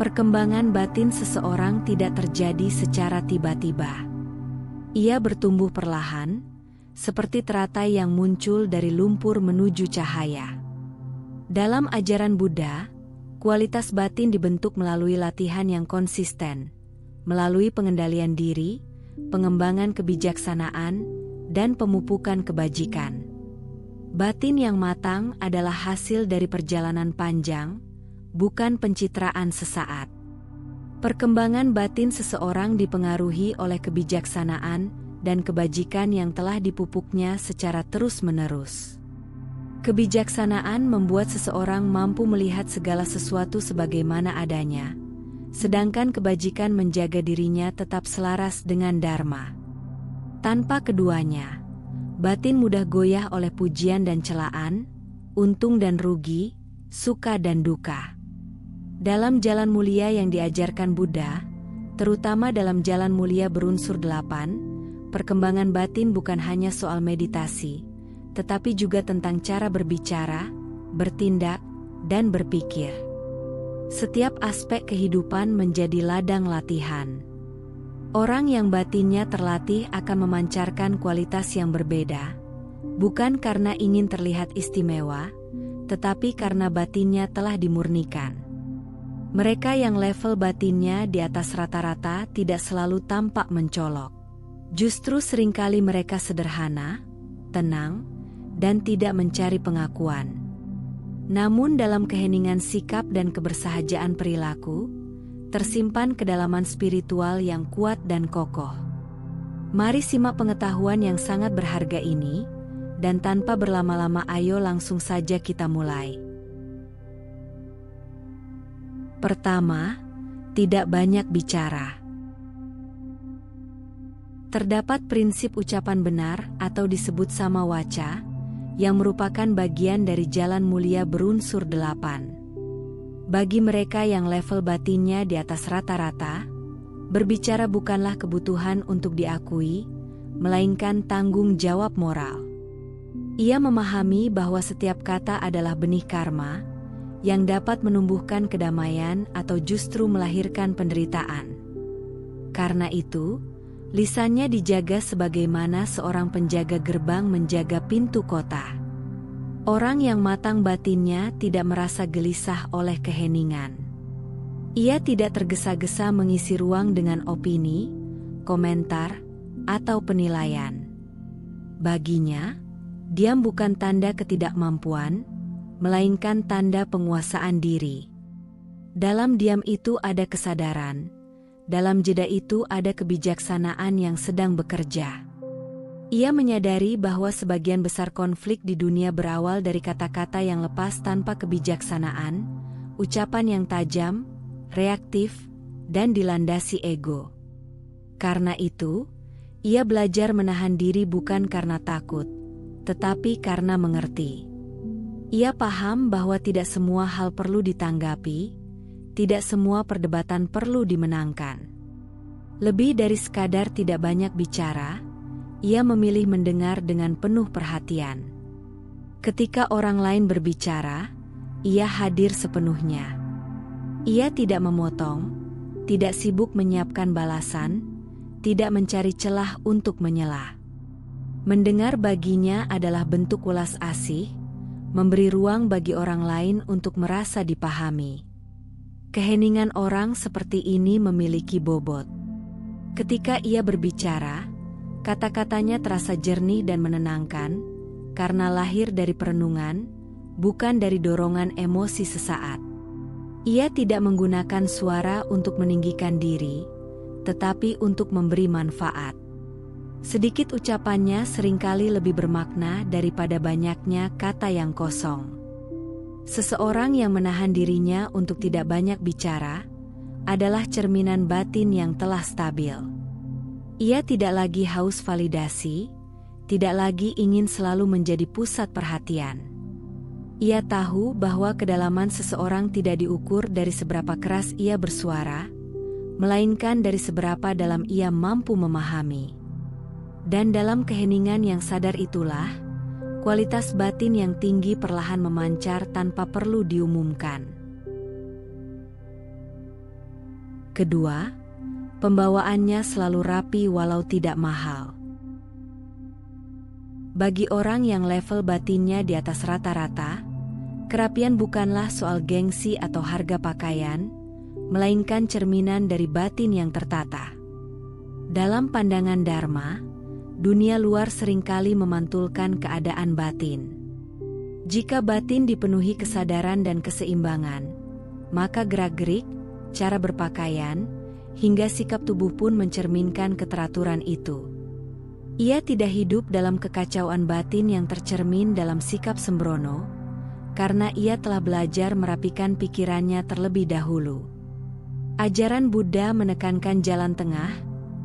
Perkembangan batin seseorang tidak terjadi secara tiba-tiba. Ia bertumbuh perlahan, seperti teratai yang muncul dari lumpur menuju cahaya. Dalam ajaran Buddha, kualitas batin dibentuk melalui latihan yang konsisten, melalui pengendalian diri, pengembangan kebijaksanaan, dan pemupukan kebajikan. Batin yang matang adalah hasil dari perjalanan panjang, bukan pencitraan sesaat. Perkembangan batin seseorang dipengaruhi oleh kebijaksanaan dan kebajikan yang telah dipupuknya secara terus-menerus. Kebijaksanaan membuat seseorang mampu melihat segala sesuatu sebagaimana adanya, sedangkan kebajikan menjaga dirinya tetap selaras dengan dharma. Tanpa keduanya, batin mudah goyah oleh pujian dan celaan, untung dan rugi, suka dan duka. Dalam jalan mulia yang diajarkan Buddha, terutama dalam jalan mulia berunsur 8, perkembangan batin bukan hanya soal meditasi, tetapi juga tentang cara berbicara, bertindak, dan berpikir. Setiap aspek kehidupan menjadi ladang latihan. Orang yang batinnya terlatih akan memancarkan kualitas yang berbeda, bukan karena ingin terlihat istimewa, tetapi karena batinnya telah dimurnikan. Mereka yang level batinnya di atas rata-rata tidak selalu tampak mencolok. Justru seringkali mereka sederhana, tenang, dan tidak mencari pengakuan. Namun dalam keheningan sikap dan kebersahajaan perilaku, tersimpan kedalaman spiritual yang kuat dan kokoh. Mari simak pengetahuan yang sangat berharga ini, dan tanpa berlama-lama ayo langsung saja kita mulai. Pertama, tidak banyak bicara. Terdapat prinsip ucapan benar atau disebut sama waca, yang merupakan bagian dari jalan mulia berunsur 8. Bagi mereka yang level batinnya di atas rata-rata, berbicara bukanlah kebutuhan untuk diakui, melainkan tanggung jawab moral. Ia memahami bahwa setiap kata adalah benih karma, yang dapat menumbuhkan kedamaian atau justru melahirkan penderitaan. Karena itu, lisannya dijaga sebagaimana seorang penjaga gerbang menjaga pintu kota. Orang yang matang batinnya tidak merasa gelisah oleh keheningan. Ia tidak tergesa-gesa mengisi ruang dengan opini, komentar, atau penilaian. Baginya, diam bukan tanda ketidakmampuan, melainkan tanda penguasaan diri. Dalam diam itu ada kesadaran, dalam jeda itu ada kebijaksanaan yang sedang bekerja. Ia menyadari bahwa sebagian besar konflik di dunia berawal dari kata-kata yang lepas tanpa kebijaksanaan, ucapan yang tajam, reaktif, dan dilandasi ego. Karena itu, ia belajar menahan diri bukan karena takut, tetapi karena mengerti. Ia paham bahwa tidak semua hal perlu ditanggapi, tidak semua perdebatan perlu dimenangkan. Lebih dari sekadar tidak banyak bicara, ia memilih mendengar dengan penuh perhatian. Ketika orang lain berbicara, ia hadir sepenuhnya. Ia tidak memotong, tidak sibuk menyiapkan balasan, tidak mencari celah untuk menyela. Mendengar baginya adalah bentuk welas asih, memberi ruang bagi orang lain untuk merasa dipahami. Keheningan orang seperti ini memiliki bobot. Ketika ia berbicara, kata-katanya terasa jernih dan menenangkan, karena lahir dari perenungan, bukan dari dorongan emosi sesaat. Ia tidak menggunakan suara untuk meninggikan diri, tetapi untuk memberi manfaat. Sedikit ucapannya seringkali lebih bermakna daripada banyaknya kata yang kosong. Seseorang yang menahan dirinya untuk tidak banyak bicara adalah cerminan batin yang telah stabil. Ia tidak lagi haus validasi, tidak lagi ingin selalu menjadi pusat perhatian. Ia tahu bahwa kedalaman seseorang tidak diukur dari seberapa keras ia bersuara, melainkan dari seberapa dalam ia mampu memahami. Dan dalam keheningan yang sadar itulah, kualitas batin yang tinggi perlahan memancar tanpa perlu diumumkan. Kedua, pembawaannya selalu rapi walau tidak mahal. Bagi orang yang level batinnya di atas rata-rata, kerapian bukanlah soal gengsi atau harga pakaian, melainkan cerminan dari batin yang tertata. Dalam pandangan Dharma, dunia luar seringkali memantulkan keadaan batin. Jika batin dipenuhi kesadaran dan keseimbangan, maka gerak-gerik, cara berpakaian, hingga sikap tubuh pun mencerminkan keteraturan itu. Ia tidak hidup dalam kekacauan batin yang tercermin dalam sikap sembrono, karena ia telah belajar merapikan pikirannya terlebih dahulu. Ajaran Buddha menekankan jalan tengah,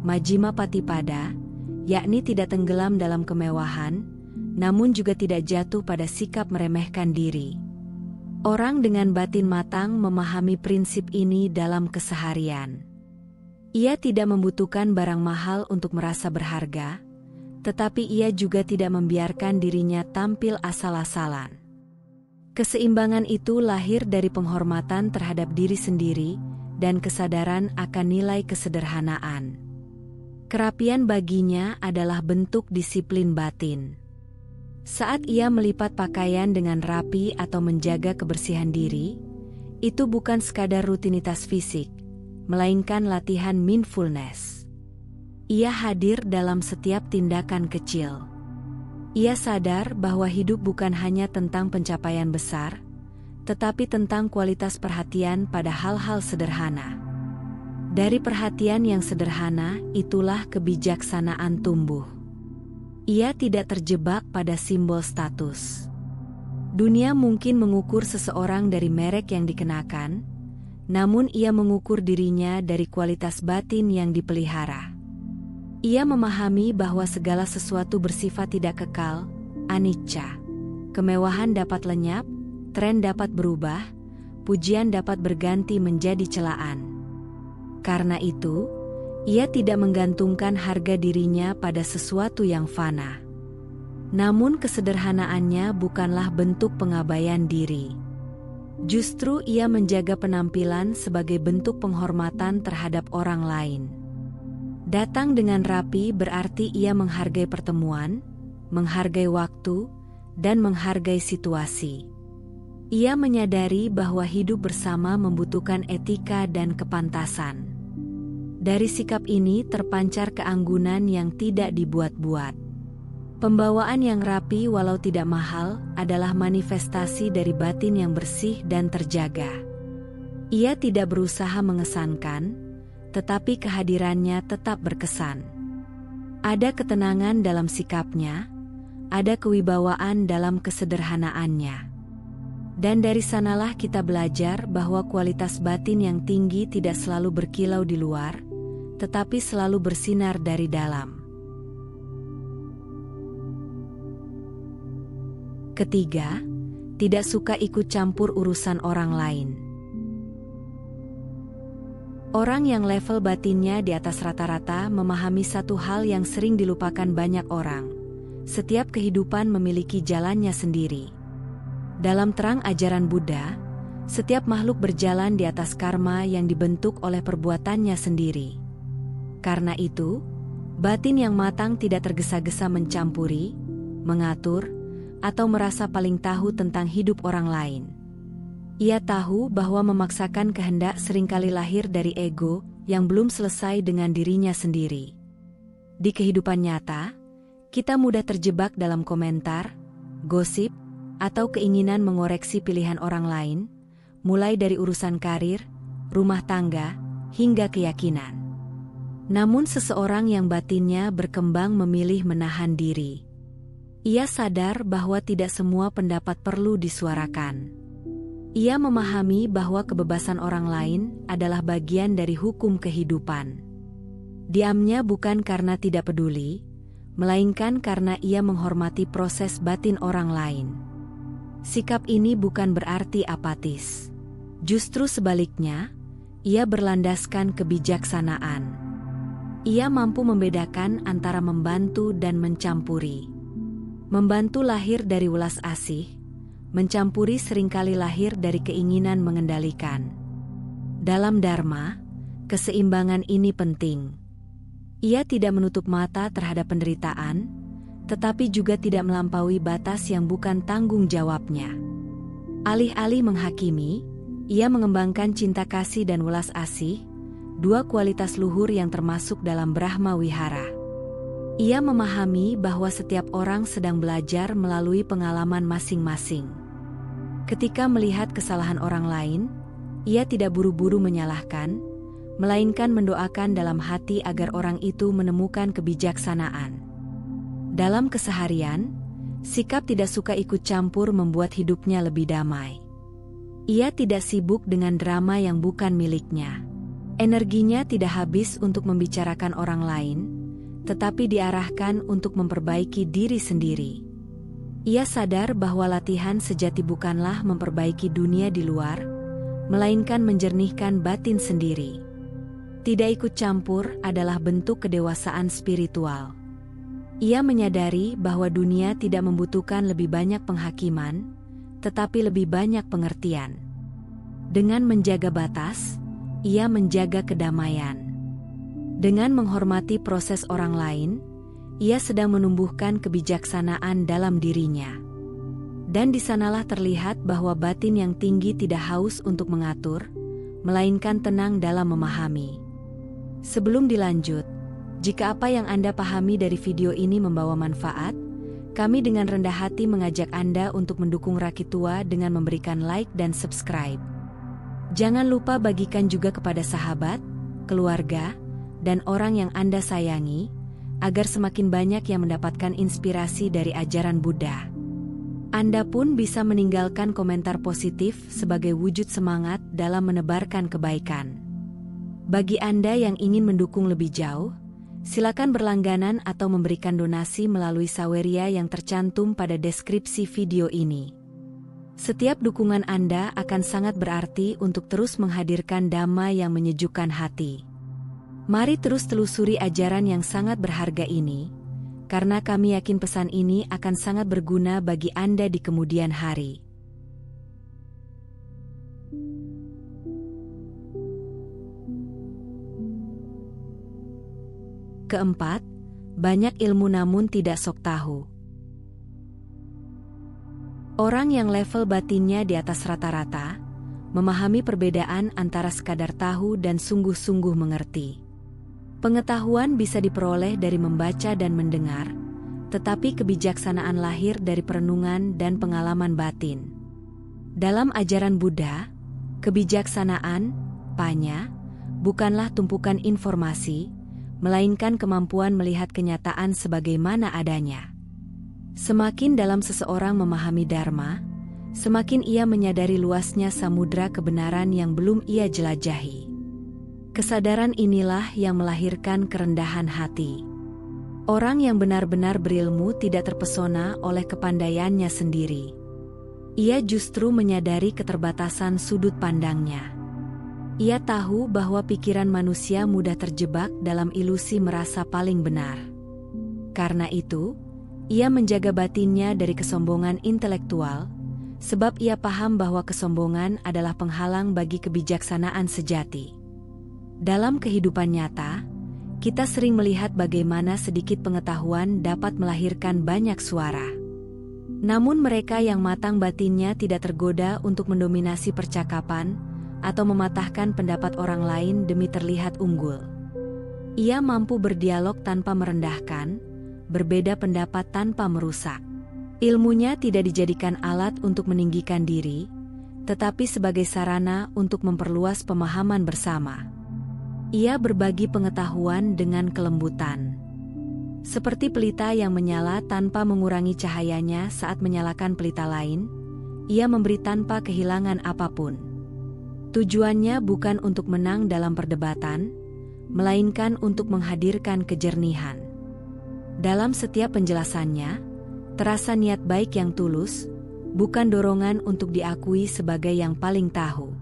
Majjhima Patipada, yakni tidak tenggelam dalam kemewahan, namun juga tidak jatuh pada sikap meremehkan diri. Orang dengan batin matang memahami prinsip ini dalam keseharian. Ia tidak membutuhkan barang mahal untuk merasa berharga, tetapi ia juga tidak membiarkan dirinya tampil asal-asalan. Keseimbangan itu lahir dari penghormatan terhadap diri sendiri dan kesadaran akan nilai kesederhanaan. Kerapian baginya adalah bentuk disiplin batin. Saat ia melipat pakaian dengan rapi atau menjaga kebersihan diri, itu bukan sekadar rutinitas fisik, melainkan latihan mindfulness. Ia hadir dalam setiap tindakan kecil. Ia sadar bahwa hidup bukan hanya tentang pencapaian besar, tetapi tentang kualitas perhatian pada hal-hal sederhana. Dari perhatian yang sederhana, itulah kebijaksanaan tumbuh. Ia tidak terjebak pada simbol status. Dunia mungkin mengukur seseorang dari merek yang dikenakan, namun ia mengukur dirinya dari kualitas batin yang dipelihara. Ia memahami bahwa segala sesuatu bersifat tidak kekal, anicca. Kemewahan dapat lenyap, tren dapat berubah, pujian dapat berganti menjadi celaan. Karena itu, ia tidak menggantungkan harga dirinya pada sesuatu yang fana. Namun kesederhanaannya bukanlah bentuk pengabaian diri. Justru ia menjaga penampilan sebagai bentuk penghormatan terhadap orang lain. Datang dengan rapi berarti ia menghargai pertemuan, menghargai waktu, dan menghargai situasi. Ia menyadari bahwa hidup bersama membutuhkan etika dan kepantasan. Dari sikap ini terpancar keanggunan yang tidak dibuat-buat. Pembawaan yang rapi walau tidak mahal adalah manifestasi dari batin yang bersih dan terjaga. Ia tidak berusaha mengesankan, tetapi kehadirannya tetap berkesan. Ada ketenangan dalam sikapnya, ada kewibawaan dalam kesederhanaannya. Dan dari sanalah kita belajar bahwa kualitas batin yang tinggi tidak selalu berkilau di luar, tetapi selalu bersinar dari dalam. Ketiga, tidak suka ikut campur urusan orang lain. Orang yang level batinnya di atas rata-rata memahami satu hal yang sering dilupakan banyak orang. Setiap kehidupan memiliki jalannya sendiri. Dalam terang ajaran Buddha, setiap makhluk berjalan di atas karma yang dibentuk oleh perbuatannya sendiri. Karena itu, batin yang matang tidak tergesa-gesa mencampuri, mengatur, atau merasa paling tahu tentang hidup orang lain. Ia tahu bahwa memaksakan kehendak seringkali lahir dari ego yang belum selesai dengan dirinya sendiri. Di kehidupan nyata, kita mudah terjebak dalam komentar, gosip, atau keinginan mengoreksi pilihan orang lain, mulai dari urusan karir, rumah tangga, hingga keyakinan. Namun seseorang yang batinnya berkembang memilih menahan diri. Ia sadar bahwa tidak semua pendapat perlu disuarakan. Ia memahami bahwa kebebasan orang lain adalah bagian dari hukum kehidupan. Diamnya bukan karena tidak peduli, melainkan karena ia menghormati proses batin orang lain. Sikap ini bukan berarti apatis. Justru sebaliknya, ia berlandaskan kebijaksanaan. Ia mampu membedakan antara membantu dan mencampuri. Membantu lahir dari welas asih, mencampuri seringkali lahir dari keinginan mengendalikan. Dalam Dharma, Keseimbangan ini penting. Ia tidak menutup mata terhadap penderitaan, tetapi juga tidak melampaui batas yang bukan tanggung jawabnya. Alih-alih menghakimi, ia mengembangkan cinta kasih dan welas asih, dua kualitas luhur yang termasuk dalam Brahma Wihara. Ia memahami bahwa setiap orang sedang belajar melalui pengalaman masing-masing. Ketika melihat kesalahan orang lain, ia tidak buru-buru menyalahkan, melainkan mendoakan dalam hati agar orang itu menemukan kebijaksanaan. Dalam keseharian, sikap tidak suka ikut campur membuat hidupnya lebih damai. Ia tidak sibuk dengan drama yang bukan miliknya. Energinya tidak habis untuk membicarakan orang lain, tetapi diarahkan untuk memperbaiki diri sendiri. Ia sadar bahwa latihan sejati bukanlah memperbaiki dunia di luar, melainkan menjernihkan batin sendiri. Tidak ikut campur adalah bentuk kedewasaan spiritual. Ia menyadari bahwa dunia tidak membutuhkan lebih banyak penghakiman, tetapi lebih banyak pengertian. Dengan menjaga batas, ia menjaga kedamaian. Dengan menghormati proses orang lain, ia sedang menumbuhkan kebijaksanaan dalam dirinya. Dan di sanalah terlihat bahwa batin yang tinggi tidak haus untuk mengatur, melainkan tenang dalam memahami. Sebelum dilanjut, jika apa yang Anda pahami dari video ini membawa manfaat, kami dengan rendah hati mengajak Anda untuk mendukung Rakitua dengan memberikan like dan subscribe. Jangan lupa bagikan juga kepada sahabat, keluarga, dan orang yang Anda sayangi, agar semakin banyak yang mendapatkan inspirasi dari ajaran Buddha. Anda pun bisa meninggalkan komentar positif sebagai wujud semangat dalam menebarkan kebaikan. Bagi Anda yang ingin mendukung lebih jauh, silakan berlangganan atau memberikan donasi melalui saweria yang tercantum pada deskripsi video ini. Setiap dukungan Anda akan sangat berarti untuk terus menghadirkan dhamma yang menyejukkan hati. Mari terus telusuri ajaran yang sangat berharga ini, karena kami yakin pesan ini akan sangat berguna bagi Anda di kemudian hari. Keempat, banyak ilmu namun tidak sok tahu. Orang yang level batinnya di atas rata-rata, memahami perbedaan antara sekadar tahu dan sungguh-sungguh mengerti. Pengetahuan bisa diperoleh dari membaca dan mendengar, tetapi kebijaksanaan lahir dari perenungan dan pengalaman batin. Dalam ajaran Buddha, kebijaksanaan, panya, bukanlah tumpukan informasi, melainkan kemampuan melihat kenyataan sebagaimana adanya. Semakin dalam seseorang memahami Dharma, semakin ia menyadari luasnya samudra kebenaran yang belum ia jelajahi. Kesadaran inilah yang melahirkan kerendahan hati. Orang yang benar-benar berilmu tidak terpesona oleh kepandaiannya sendiri. Ia justru menyadari keterbatasan sudut pandangnya. Ia tahu bahwa pikiran manusia mudah terjebak dalam ilusi merasa paling benar. Karena itu, ia menjaga batinnya dari kesombongan intelektual, sebab ia paham bahwa kesombongan adalah penghalang bagi kebijaksanaan sejati. Dalam kehidupan nyata, kita sering melihat bagaimana sedikit pengetahuan dapat melahirkan banyak suara. Namun mereka yang matang batinnya tidak tergoda untuk mendominasi percakapan, atau mematahkan pendapat orang lain demi terlihat unggul. Ia mampu berdialog tanpa merendahkan, berbeda pendapat tanpa merusak. Ilmunya tidak dijadikan alat untuk meninggikan diri, tetapi sebagai sarana untuk memperluas pemahaman bersama. Ia berbagi pengetahuan dengan kelembutan. Seperti pelita yang menyala tanpa mengurangi cahayanya saat menyalakan pelita lain, ia memberi tanpa kehilangan apapun. Tujuannya bukan untuk menang dalam perdebatan, melainkan untuk menghadirkan kejernihan. Dalam setiap penjelasannya, terasa niat baik yang tulus, bukan dorongan untuk diakui sebagai yang paling tahu.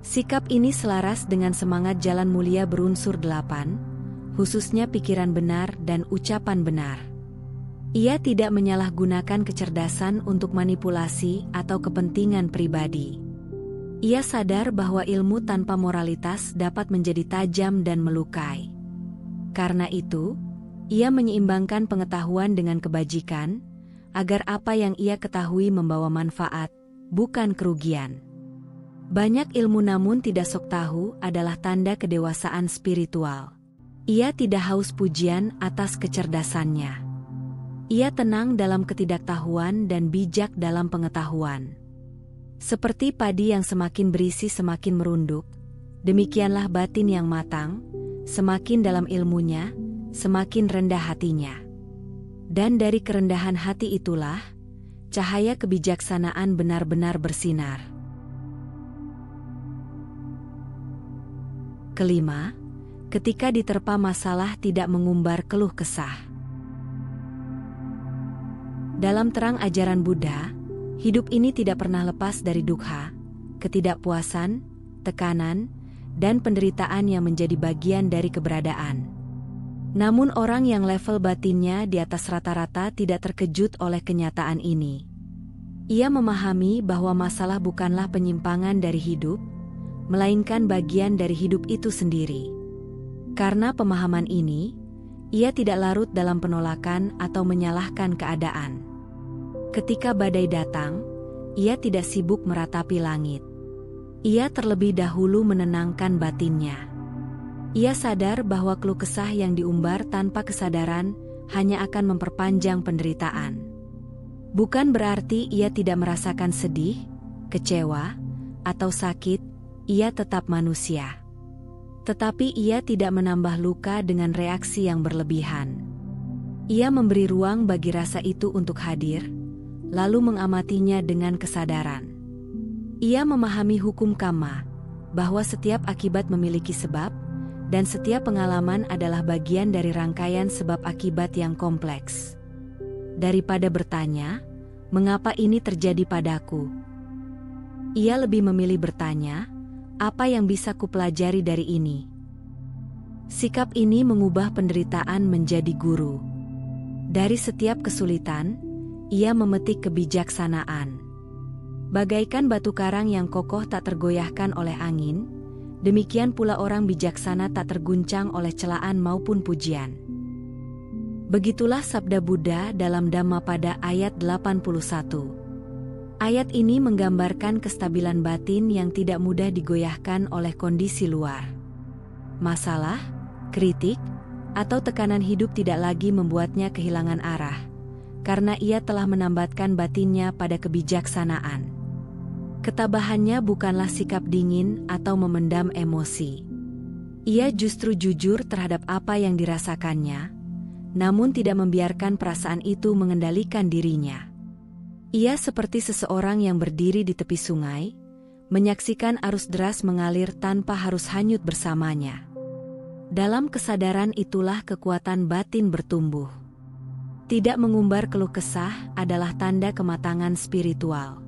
Sikap ini selaras dengan semangat jalan mulia berunsur 8, khususnya pikiran benar dan ucapan benar. Ia tidak menyalahgunakan kecerdasan untuk manipulasi atau kepentingan pribadi. Ia sadar bahwa ilmu tanpa moralitas dapat menjadi tajam dan melukai. Karena itu, ia menyeimbangkan pengetahuan dengan kebajikan, agar apa yang ia ketahui membawa manfaat, bukan kerugian. Banyak ilmu namun tidak sok tahu adalah tanda kedewasaan spiritual. Ia tidak haus pujian atas kecerdasannya. Ia tenang dalam ketidaktahuan dan bijak dalam pengetahuan. Seperti padi yang semakin berisi semakin merunduk, demikianlah batin yang matang, semakin dalam ilmunya, semakin rendah hatinya. Dan dari kerendahan hati itulah, cahaya kebijaksanaan benar-benar bersinar. Kelima, ketika diterpa masalah tidak mengumbar keluh kesah. Dalam terang ajaran Buddha, hidup ini tidak pernah lepas dari dukkha, ketidakpuasan, tekanan, dan penderitaan yang menjadi bagian dari keberadaan. Namun orang yang level batinnya di atas rata-rata tidak terkejut oleh kenyataan ini. Ia memahami bahwa masalah bukanlah penyimpangan dari hidup, melainkan bagian dari hidup itu sendiri. Karena pemahaman ini, ia tidak larut dalam penolakan atau menyalahkan keadaan. Ketika badai datang, ia tidak sibuk meratapi langit. Ia terlebih dahulu menenangkan batinnya. Ia sadar bahwa keluh kesah yang diumbar tanpa kesadaran hanya akan memperpanjang penderitaan. Bukan berarti ia tidak merasakan sedih, kecewa, atau sakit, ia tetap manusia. Tetapi ia tidak menambah luka dengan reaksi yang berlebihan. Ia memberi ruang bagi rasa itu untuk hadir, lalu mengamatinya dengan kesadaran. Ia memahami hukum karma, bahwa setiap akibat memiliki sebab, dan setiap pengalaman adalah bagian dari rangkaian sebab akibat yang kompleks. Daripada bertanya, mengapa ini terjadi padaku? Ia lebih memilih bertanya, apa yang bisa kupelajari dari ini? Sikap ini mengubah penderitaan menjadi guru. Dari setiap kesulitan, ia memetik kebijaksanaan. Bagaikan batu karang yang kokoh tak tergoyahkan oleh angin, demikian pula orang bijaksana tak terguncang oleh celaan maupun pujian. Begitulah sabda Buddha dalam Dhammapada ayat 81. Ayat ini menggambarkan kestabilan batin yang tidak mudah digoyahkan oleh kondisi luar. Masalah, kritik, atau tekanan hidup tidak lagi membuatnya kehilangan arah, karena ia telah menambatkan batinnya pada kebijaksanaan. Ketabahannya bukanlah sikap dingin atau memendam emosi. Ia justru jujur terhadap apa yang dirasakannya, namun tidak membiarkan perasaan itu mengendalikan dirinya. Ia seperti seseorang yang berdiri di tepi sungai, menyaksikan arus deras mengalir tanpa harus hanyut bersamanya. Dalam kesadaran itulah kekuatan batin bertumbuh. Tidak mengumbar keluh kesah adalah tanda kematangan spiritual.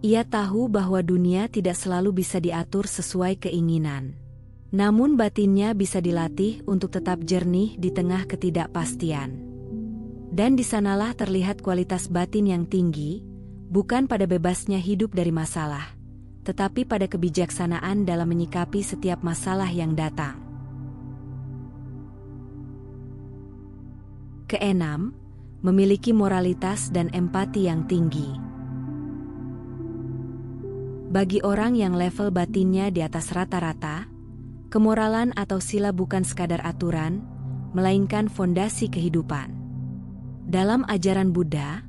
Ia tahu bahwa dunia tidak selalu bisa diatur sesuai keinginan. Namun batinnya bisa dilatih untuk tetap jernih di tengah ketidakpastian. Dan di sanalah terlihat kualitas batin yang tinggi, bukan pada bebasnya hidup dari masalah, tetapi pada kebijaksanaan dalam menyikapi setiap masalah yang datang. Keenam, memiliki moralitas dan empati yang tinggi. Bagi orang yang level batinnya di atas rata-rata, kemoralan atau sila bukan sekadar aturan, melainkan fondasi kehidupan. Dalam ajaran Buddha,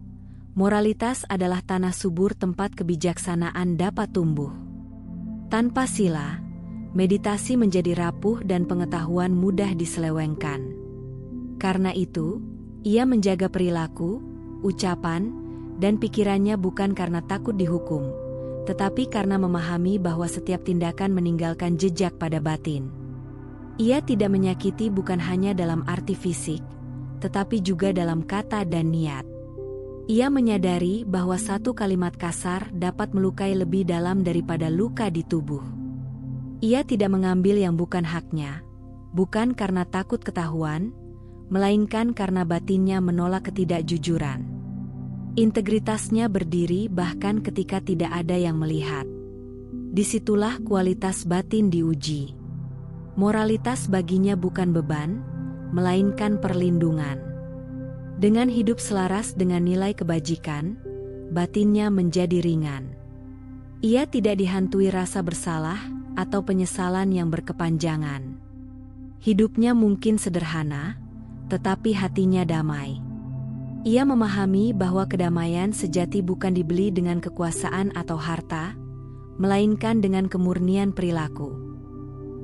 moralitas adalah tanah subur tempat kebijaksanaan dapat tumbuh. Tanpa sila, meditasi menjadi rapuh dan pengetahuan mudah diselewengkan. Karena itu, ia menjaga perilaku, ucapan, dan pikirannya bukan karena takut dihukum, tetapi karena memahami bahwa setiap tindakan meninggalkan jejak pada batin. Ia tidak menyakiti bukan hanya dalam arti fisik, tetapi juga dalam kata dan niat. Ia menyadari bahwa satu kalimat kasar dapat melukai lebih dalam daripada luka di tubuh. Ia tidak mengambil yang bukan haknya, bukan karena takut ketahuan, melainkan karena batinnya menolak ketidakjujuran. Integritasnya berdiri bahkan ketika tidak ada yang melihat. Disitulah kualitas batin diuji. Moralitas baginya bukan beban, melainkan perlindungan. Dengan hidup selaras dengan nilai kebajikan, batinnya menjadi ringan. Ia tidak dihantui rasa bersalah atau penyesalan yang berkepanjangan. Hidupnya mungkin sederhana, tetapi hatinya damai. Ia memahami bahwa kedamaian sejati bukan dibeli dengan kekuasaan atau harta, melainkan dengan kemurnian perilaku.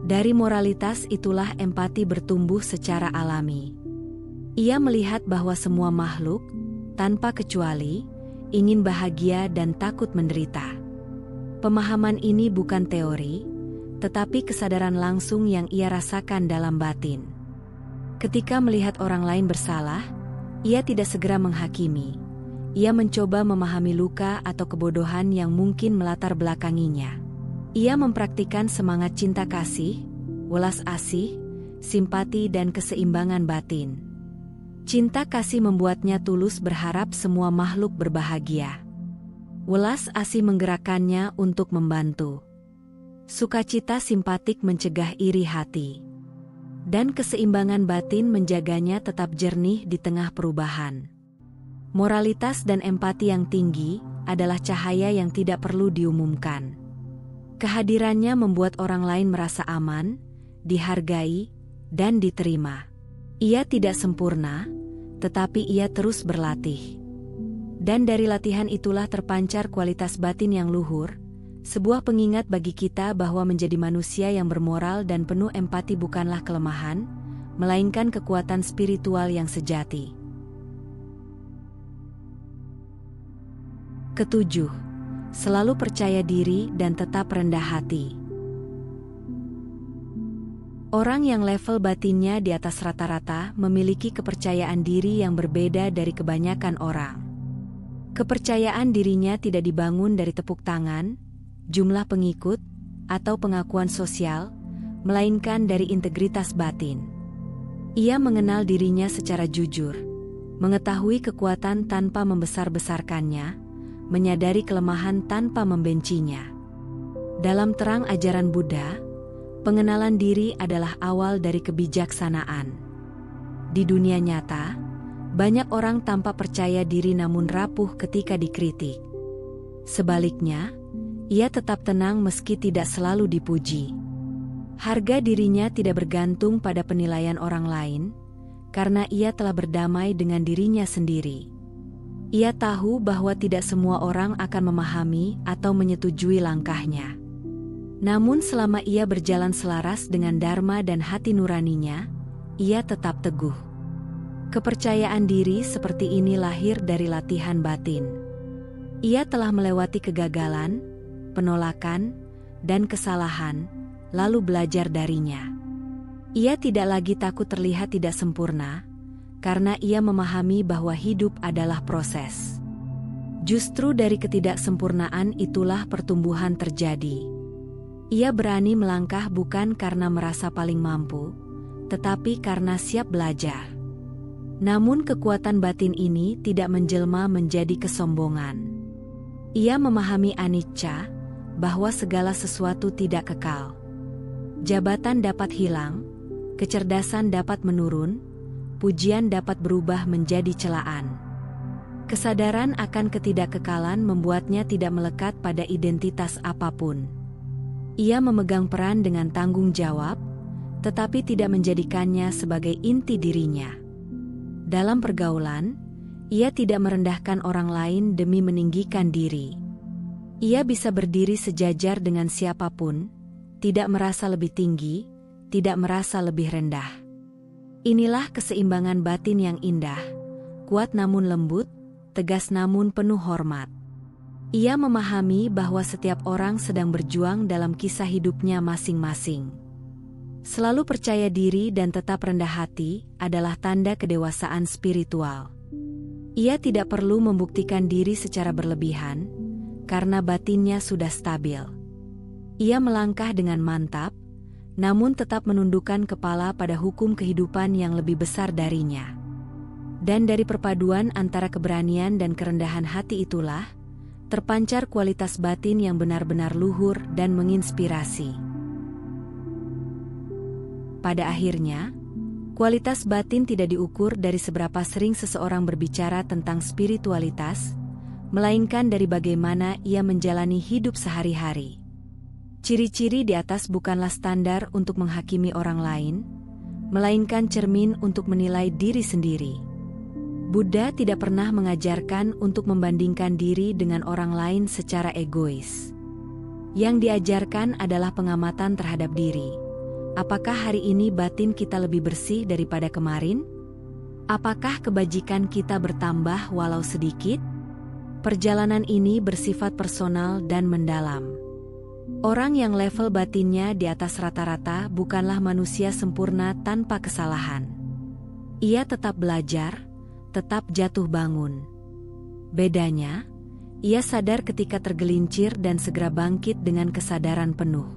Dari moralitas itulah empati bertumbuh secara alami. Ia melihat bahwa semua makhluk, tanpa kecuali, ingin bahagia dan takut menderita. Pemahaman ini bukan teori, tetapi kesadaran langsung yang ia rasakan dalam batin. Ketika melihat orang lain bersalah, ia tidak segera menghakimi. Ia mencoba memahami luka atau kebodohan yang mungkin melatar belakanginya. Ia mempraktikkan semangat cinta kasih, welas asih, simpati dan keseimbangan batin. Cinta kasih membuatnya tulus berharap semua makhluk berbahagia. Welas asih menggerakkannya untuk membantu. Sukacita simpatik mencegah iri hati. Dan keseimbangan batin menjaganya tetap jernih di tengah perubahan. Moralitas dan empati yang tinggi adalah cahaya yang tidak perlu diumumkan. Kehadirannya membuat orang lain merasa aman, dihargai, dan diterima. Ia tidak sempurna, tetapi ia terus berlatih. Dan dari latihan itulah terpancar kualitas batin yang luhur, sebuah pengingat bagi kita bahwa menjadi manusia yang bermoral dan penuh empati bukanlah kelemahan, melainkan kekuatan spiritual yang sejati. Ketujuh, selalu percaya diri dan tetap rendah hati. Orang yang level batinnya di atas rata-rata memiliki kepercayaan diri yang berbeda dari kebanyakan orang. Kepercayaan dirinya tidak dibangun dari tepuk tangan, jumlah pengikut, atau pengakuan sosial, melainkan dari integritas batin. Ia mengenal dirinya secara jujur, mengetahui kekuatan tanpa membesar-besarkannya, menyadari kelemahan tanpa membencinya. Dalam terang ajaran Buddha, pengenalan diri adalah awal dari kebijaksanaan. Di dunia nyata, banyak orang tanpa percaya diri namun rapuh ketika dikritik. Sebaliknya, ia tetap tenang meski tidak selalu dipuji. Harga dirinya tidak bergantung pada penilaian orang lain, karena ia telah berdamai dengan dirinya sendiri. Ia tahu bahwa tidak semua orang akan memahami atau menyetujui langkahnya. Namun selama ia berjalan selaras dengan dharma dan hati nuraninya, ia tetap teguh. Kepercayaan diri seperti ini lahir dari latihan batin. Ia telah melewati kegagalan, penolakan, dan kesalahan, lalu belajar darinya. Ia tidak lagi takut terlihat tidak sempurna, karena ia memahami bahwa hidup adalah proses. Justru dari ketidaksempurnaan itulah pertumbuhan terjadi. Ia berani melangkah bukan karena merasa paling mampu, tetapi karena siap belajar. Namun kekuatan batin ini tidak menjelma menjadi kesombongan. Ia memahami anicca, bahwa segala sesuatu tidak kekal. Jabatan dapat hilang, kecerdasan dapat menurun, pujian dapat berubah menjadi celaan. Kesadaran akan ketidakkekalan membuatnya tidak melekat pada identitas apapun. Ia memegang peran dengan tanggung jawab, tetapi tidak menjadikannya sebagai inti dirinya. Dalam pergaulan, ia tidak merendahkan orang lain demi meninggikan diri. Ia bisa berdiri sejajar dengan siapapun, tidak merasa lebih tinggi, tidak merasa lebih rendah. Inilah keseimbangan batin yang indah, kuat namun lembut, tegas namun penuh hormat. Ia memahami bahwa setiap orang sedang berjuang dalam kisah hidupnya masing-masing. Selalu percaya diri dan tetap rendah hati adalah tanda kedewasaan spiritual. Ia tidak perlu membuktikan diri secara berlebihan, karena batinnya sudah stabil. Ia melangkah dengan mantap, namun tetap menundukkan kepala pada hukum kehidupan yang lebih besar darinya. Dan dari perpaduan antara keberanian dan kerendahan hati itulah, terpancar kualitas batin yang benar-benar luhur dan menginspirasi. Pada akhirnya, kualitas batin tidak diukur dari seberapa sering seseorang berbicara tentang spiritualitas, melainkan dari bagaimana ia menjalani hidup sehari-hari. Ciri-ciri di atas bukanlah standar untuk menghakimi orang lain, melainkan cermin untuk menilai diri sendiri. Buddha tidak pernah mengajarkan untuk membandingkan diri dengan orang lain secara egois. Yang diajarkan adalah pengamatan terhadap diri. Apakah hari ini batin kita lebih bersih daripada kemarin? Apakah kebajikan kita bertambah walau sedikit? Perjalanan ini bersifat personal dan mendalam. Orang yang level batinnya di atas rata-rata bukanlah manusia sempurna tanpa kesalahan. Ia tetap belajar, tetap jatuh bangun. Bedanya, ia sadar ketika tergelincir dan segera bangkit dengan kesadaran penuh.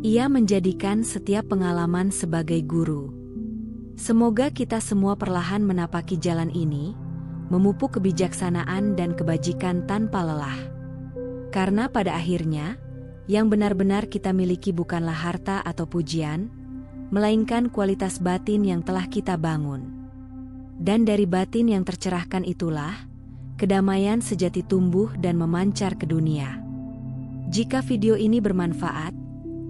Ia menjadikan setiap pengalaman sebagai guru. Semoga kita semua perlahan menapaki jalan ini, memupuk kebijaksanaan dan kebajikan tanpa lelah. Karena pada akhirnya, yang benar-benar kita miliki bukanlah harta atau pujian, melainkan kualitas batin yang telah kita bangun. Dan dari batin yang tercerahkan itulah, kedamaian sejati tumbuh dan memancar ke dunia. Jika video ini bermanfaat,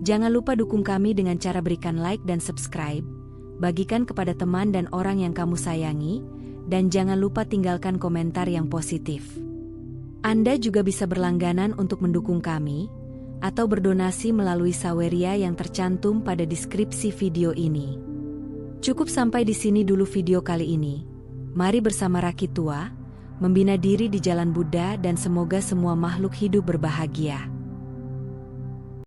jangan lupa dukung kami dengan cara berikan like dan subscribe, bagikan kepada teman dan orang yang kamu sayangi, dan jangan lupa tinggalkan komentar yang positif. Anda juga bisa berlangganan untuk mendukung kami, atau berdonasi melalui saweria yang tercantum pada deskripsi video ini. Cukup sampai di sini dulu video kali ini. Mari bersama Rakitua, membina diri di jalan Buddha dan semoga semua makhluk hidup berbahagia.